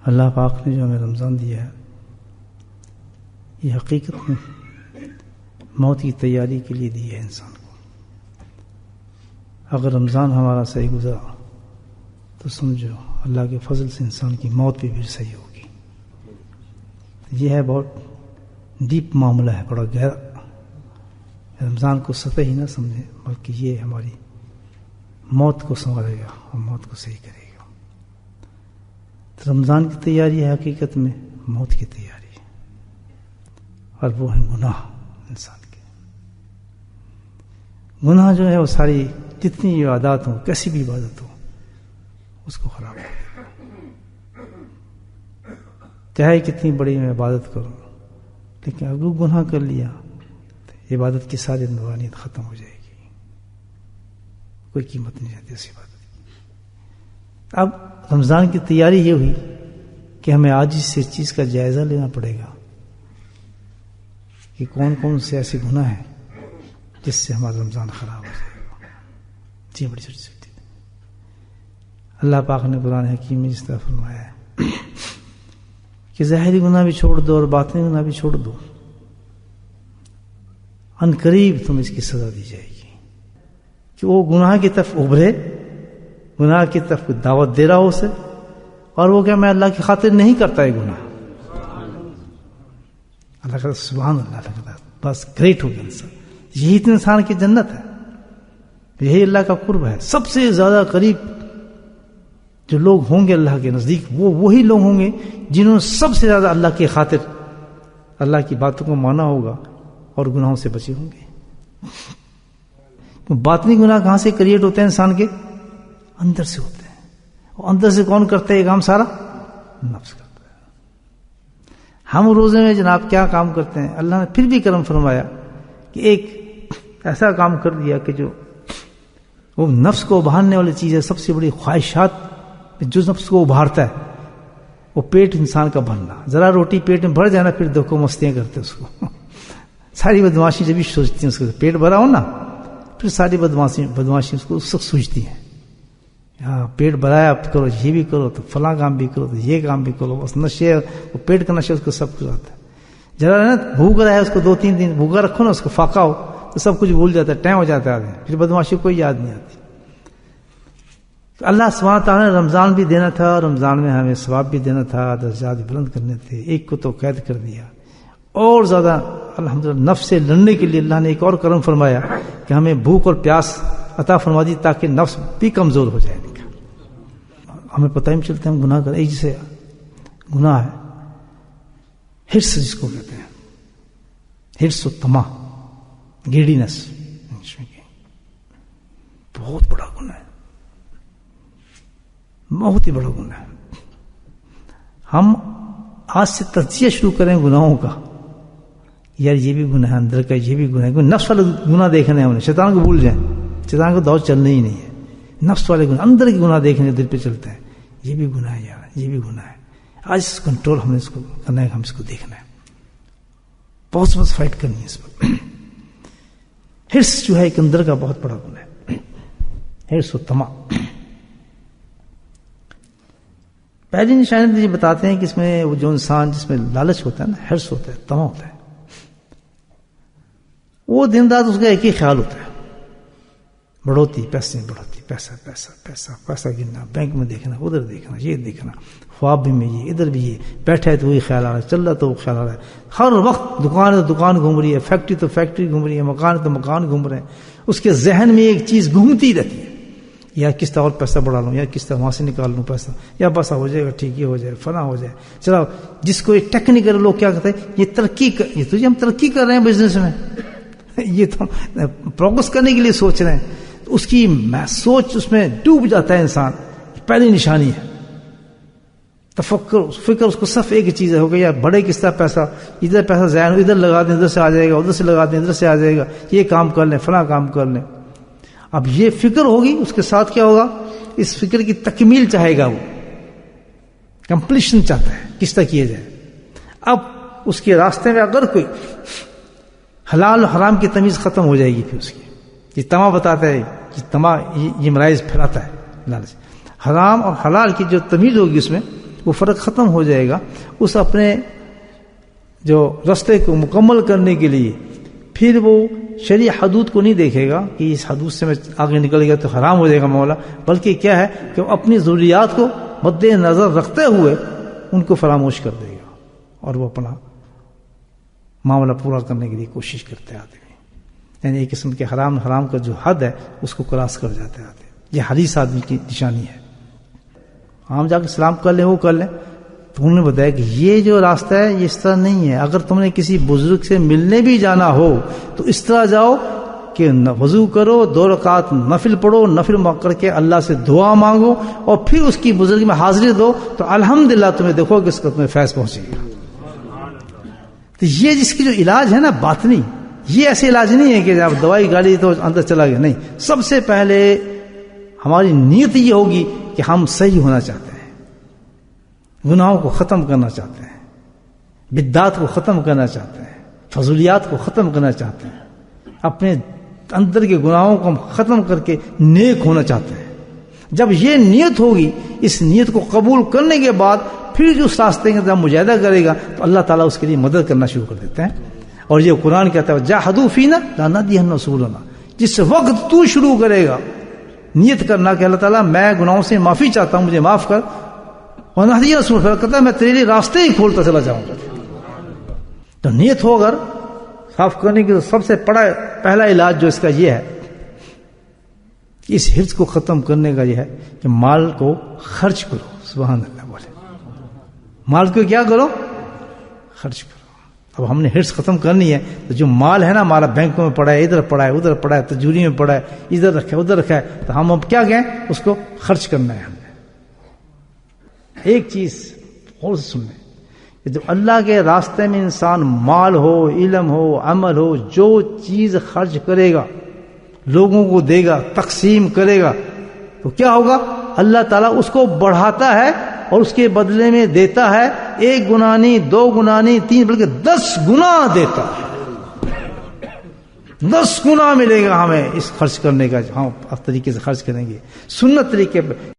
اللہ پاک نے جو ہمیں رمضان دیا ہے یہ حقیقت میں موت کی تیاری کے لیے دی ہے انسان کو. اگر رمضان ہمارا صحیح گزرا تو سمجھو اللہ کے فضل سے انسان کی موت بھی پھر صحیح ہوگی. یہ ہے بہت ڈیپ معاملہ ہے, بڑا گہرا. رمضان کو سطحی نہ سمجھیں بلکہ یہ ہماری موت کو سنوارے گا اور موت کو صحیح کرے گا. تو رمضان کی تیاری ہے حقیقت میں موت کی تیاری ہے, اور وہ ہے گناہ. انسان کے گناہ جو ہے وہ ساری جتنی عبادات ہوں, کیسی بھی عبادت ہو, اس کو خراب کر دے گا. چاہے کتنی بڑی میں عبادت کروں, لیکن اگر گناہ کر لیا تو عبادت کی ساری نورانیت ختم ہو جائے گی, کوئی قیمت نہیں رہتی اس عبادت کی. اب رمضان کی تیاری یہ ہوئی کہ ہمیں آج اس چیز کا جائزہ لینا پڑے گا کہ کون کون سے ایسے گناہ ہیں جس سے ہمارا رمضان خراب ہو جائے گا. جی بڑی چھوٹی چھوٹی اللہ پاک نے قرآن حکیم میں جس طرح فرمایا ہے کہ ظاہری گناہ بھی چھوڑ دو اور باطنی گناہ بھی چھوڑ دو, ان قریب تم اس کی سزا دی جائے گی. کہ وہ گناہ کی طرف ابھرے, گناہ کی طرف دعوت دے رہا ہو اسے, اور وہ کہ میں اللہ کی خاطر نہیں کرتا ہے گناہ. اللہ کا سبحان اللہ لگتا ہے, بس گریٹ ہو گیا انسان. یہی تو انسان کی جنت ہے, یہی اللہ کا قرب ہے. سب سے زیادہ قریب جو لوگ ہوں گے اللہ کے نزدیک وہ وہی لوگ ہوں گے جنہوں نے سب سے زیادہ اللہ کی خاطر اللہ کی باتوں کو مانا ہوگا اور گناہوں سے بچے ہوں گے. باطنی گناہ کہاں سے کریٹ ہوتے ہیں؟ انسان کے اندر سے ہوتے ہیں. اور اندر سے کون کرتا ہے یہ کام سارا؟ نفس کرتا ہے. ہم روزے میں جناب کیا کام کرتے ہیں؟ اللہ نے پھر بھی کرم فرمایا کہ ایک ایسا کام کر دیا کہ جو وہ نفس کو ابھارنے والی چیز ہے, سب سے بڑی خواہشات جو نفس کو ابھارتا ہے وہ پیٹ انسان کا بھرنا. ذرا روٹی پیٹ میں بھر جانا پھر دیکھو مستیاں کرتے اس کو. ساری بدماشی جب بھی سوچتی ہیں اس کو, پیٹ بھرا ہو نا پھر ساری بدماشی اس کو اس وقت سوچتی ہیں. ہاں پیٹ بھرایا اب کرو, یہ بھی کرو تو فلاں کام بھی کرو تو یہ کام بھی کرو. بس نشے, وہ پیٹ کا نشے اس کو سب کچھ آتا ہے. ذرا نا بھوک رہا ہے اس کو 2-3 دن بھوکا رکھو نا, اس کو فاقہ ہو تو سب کچھ بھول جاتا ہے, ٹائم ہو جاتا ہے آدمی, پھر بدماشی کوئی یاد نہیں آتی. اللہ سبحانہ تعالیٰ نے رمضان بھی دینا تھا, رمضان میں ہمیں ثواب بھی دینا تھا, درجات بلند کرنے تھے. ایک کو تو قید کر دیا, اور زیادہ الحمدللہ نفس سے لڑنے کے لیے اللہ نے ایک اور کرم فرمایا کہ ہمیں بھوک اور پیاس عطا فرما دی تاکہ نفس بھی کمزور ہو جائے. ہمیں پتہ ہی نہیں چلتا ہم گناہ کریں. ایک جیسے گناہ ہے ہرس جس کو کہتے ہیں, ہرس و طمع, گریڈینس, بہت بڑا گناہ ہے, بہت ہی بڑا گناہ ہے. ہم آج سے تجزیہ شروع کریں گناہوں کا, یار یہ بھی گناہ ہے اندر کا, یہ بھی گناہ ہے. نفس والے گناہ دیکھنے ہم نے, شیطان کو بھول جائیں, شیطان کو دور چلنا ہی نہیں ہے. نفس والے گناہ, اندر کے گناہ دیکھنے دل پہ چلتے ہیں, یہ بھی گناہ ہے یار, یہ بھی گناہ ہے. آج اس کنٹرول ہم نے اس کو کرنا ہے, ہم اس کو دیکھنا ہے, بہت بہت فائٹ کرنی ہے اس پر. ہرس جو ہے ایک اندر کا بہت بڑا گناہ ہے, ہرس و طمع. پہلی نشانی یہ بتاتے ہیں کہ اس میں وہ جو انسان جس میں لالچ ہوتا ہے نا, ہرس ہوتا ہے, طمع ہوتا ہے, وہ دن رات اس کا ایک ہی خیال ہوتا ہے, بڑھوتی, پیسے بڑھوتی, پیسہ پیسہ پیسہ پیسہ گننا, بینک میں دیکھنا, ادھر دیکھنا, یہ دیکھنا, خواب بھی میں یہ, ادھر بھی یہ, بیٹھا ہے تو وہی خیال آ رہا ہے, چل رہا تو وہ خیال آ رہا ہے. ہر وقت دکان ہے تو دکان گھوم رہی ہے, فیکٹری تو فیکٹری گھوم رہی ہے, مکان ہے تو مکان گھوم رہے ہیں. اس کے ذہن میں ایک چیز گھومتی رہتی ہے, یا کس طرح اور پیسہ بڑھا لوں, یا کس طرح وہاں سے نکال لوں پیسہ, یا بس ہو جائے گا, ٹھیک یہ ہو جائے, فنا ہو جائے. چلو جس کو یہ ٹیکنیکل لوگ کیا کہتے ہیں, یہ ترقی یہ تو ہم ترقی کر رہے ہیں بزنس میں, یہ تو پروگریس کرنے کے لیے سوچ رہے ہیں. اس کی سوچ اس میں ڈوب جاتا ہے انسان. پہلی نشانی ہے تفکر, فکر اس کو صرف ایک چیز ہے, ہو گیا بڑے کس طرح پیسہ, ادھر پیسہ ضائع, ادھر لگا دیں ادھر سے آ جائے گا, ادھر سے لگا دیں ادھر سے آ جائے گا, یہ کام کر لیں, فلاں کام کر لیں. اب یہ فکر ہوگی, اس کے ساتھ کیا ہوگا, اس فکر کی تکمیل چاہے گا, وہ کمپلیشن چاہتا ہے, کس طرح کیے جائے. اب اس کے راستے میں اگر کوئی حلال و حرام کی تمیز ختم ہو جائے گی, پھر اس کی یہ طمع بتاتا ہے, یہ طمع یہ مرائض پھیلاتا ہے لالچ. حرام اور حلال کی جو تمیز ہوگی اس میں, وہ فرق ختم ہو جائے گا. اس اپنے جو راستے کو مکمل کرنے کے لیے پھر وہ شرعی حدود کو نہیں دیکھے گا کہ اس حدود سے میں آگے نکل گیا تو حرام ہو جائے گا مولا، بلکہ کیا ہے کہ وہ اپنی ضروریات کو مد نظر رکھتے ہوئے ان کو فراموش کر دے گا اور وہ اپنا معاملہ پورا کرنے کے لیے کوشش کرتے آدمی. یعنی ایک قسم کے حرام کا جو حد ہے اس کو کراس کر جاتے آتے. یہ حریص آدمی کی نشانی ہے. ہم جا کے سلام کر لیں وہ کر لیں، تو انہوں نے بتایا کہ یہ جو راستہ ہے یہ اس طرح نہیں ہے. اگر تم نے کسی بزرگ سے ملنے بھی جانا ہو تو اس طرح جاؤ کہ وضو کرو، 2 رکعت نفل پڑھو، نفل کر کے اللہ سے دعا مانگو اور پھر اس کی بزرگی میں حاضری دو، تو الحمدللہ تمہیں دیکھو کہ اس کا تمہیں فیض پہنچے گا. تو یہ جس کی جو علاج ہے نا باطنی، یہ ایسے علاج نہیں ہے کہ جب دوائی گالی تو اندر چلا گیا. نہیں، سب سے پہلے ہماری نیت یہ ہوگی کہ ہم صحیح ہونا چاہتے ہیں، گناہوں کو ختم کرنا چاہتے ہیں، بدعات کو ختم کرنا چاہتے ہیں، فضولیات کو ختم کرنا چاہتے ہیں، اپنے اندر کے گناہوں کو ہم ختم کر کے نیک ہونا چاہتے ہیں. جب یہ نیت ہوگی، اس نیت کو قبول کرنے کے بعد پھر جو اس راستے کا جب مجاہدہ کرے گا تو اللہ تعالیٰ اس کے لیے مدد کرنا شروع کر دیتے ہیں. اور یہ قرآن کہتا ہے جاہدوا فینا لنہدینہم سبلنا. جس وقت تو شروع کرے گا نیت کرنا کہ اللہ تعالیٰ میں گناہوں سے معافی چاہتا ہوں، مجھے معاف کر، ونہدینہم سبلنا کہتا ہے میں تیرے لیے راستے ہی کھولتا چلا جاؤں گا. تو نیت ہو اگر صاف کرنے کی تو سب سے پہلا علاج جو اس کا یہ ہے کہ اس حرص کو ختم کرنے کا یہ ہے کہ مال کو خرچ کرو. سبحان اللہ بولے، مال کو کیا کرو؟ خرچ کرو. اب ہم نے حرص ختم کرنی ہے تو جو مال ہے نا ہمارا بینکوں میں پڑا ہے، ادھر پڑا ہے ادھر پڑا ہے، تجوری میں پڑا ہے، ادھر رکھا ہے ادھر رکھا ہے، تو ہم اب کیا کہیں اس کو خرچ کرنا ہے. ہم نے ایک چیز اور سن لیں کہ جب اللہ کے راستے میں انسان مال ہو، علم ہو، عمل ہو، جو چیز خرچ کرے گا، لوگوں کو دے گا، تقسیم کرے گا، تو کیا ہوگا؟ اللہ تعالیٰ اس کو بڑھاتا ہے اور اس کے بدلے میں دیتا ہے 1 گنا نہیں، 2 گنا نہیں، 3 بلکہ 10 گنا دیتا ہے. 10 گنا ملے گا ہمیں اس خرچ کرنے کا. ہم اس طریقے سے خرچ کریں گے، سنت طریقے پہ.